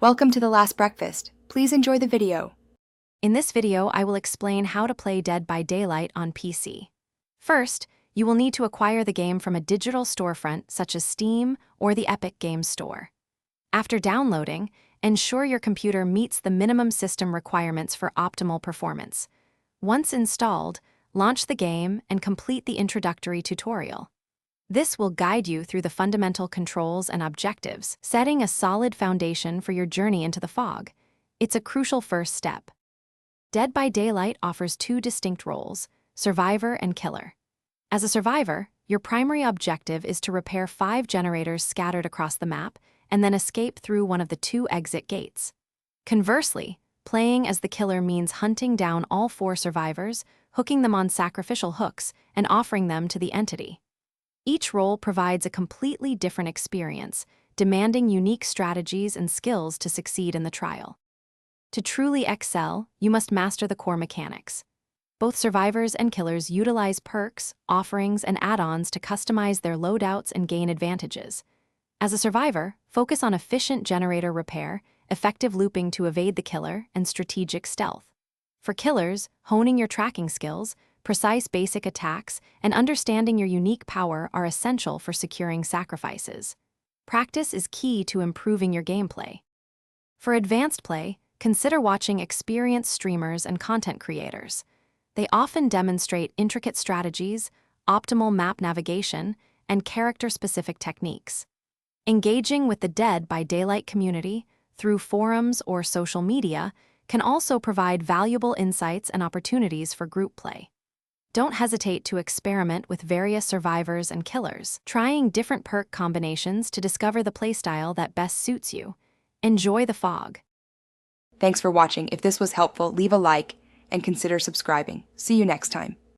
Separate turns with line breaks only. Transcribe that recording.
Welcome to The Last Breakfast. Please enjoy the video.
In this video, I will explain how to play Dead by Daylight on PC. First, you will need to acquire the game from a digital storefront such as Steam or the Epic Games Store. After downloading, ensure your computer meets the minimum system requirements for optimal performance. Once installed, launch the game and complete the introductory tutorial. This will guide you through the fundamental controls and objectives, setting a solid foundation for your journey into the fog. It's a crucial first step. Dead by Daylight offers two distinct roles, survivor and killer. As a survivor, your primary objective is to repair 5 generators scattered across the map and then escape through one of the 2 exit gates. Conversely, playing as the killer means hunting down all 4 survivors, hooking them on sacrificial hooks, and offering them to the entity. Each role provides a completely different experience, demanding unique strategies and skills to succeed in the trial. To truly excel, you must master the core mechanics. Both survivors and killers utilize perks, offerings, and add-ons to customize their loadouts and gain advantages. As a survivor, focus on efficient generator repair, effective looping to evade the killer, and strategic stealth. For killers, honing your tracking skills, precise basic attacks, and understanding your unique power are essential for securing sacrifices. Practice is key to improving your gameplay. For advanced play, consider watching experienced streamers and content creators. They often demonstrate intricate strategies, optimal map navigation, and character-specific techniques. Engaging with the Dead by Daylight community through forums or social media can also provide valuable insights and opportunities for group play. Don't hesitate to experiment with various survivors and killers, trying different perk combinations to discover the playstyle that best suits you. Enjoy the fog.
Thanks for watching. If this was helpful, leave a like and consider subscribing. See you next time.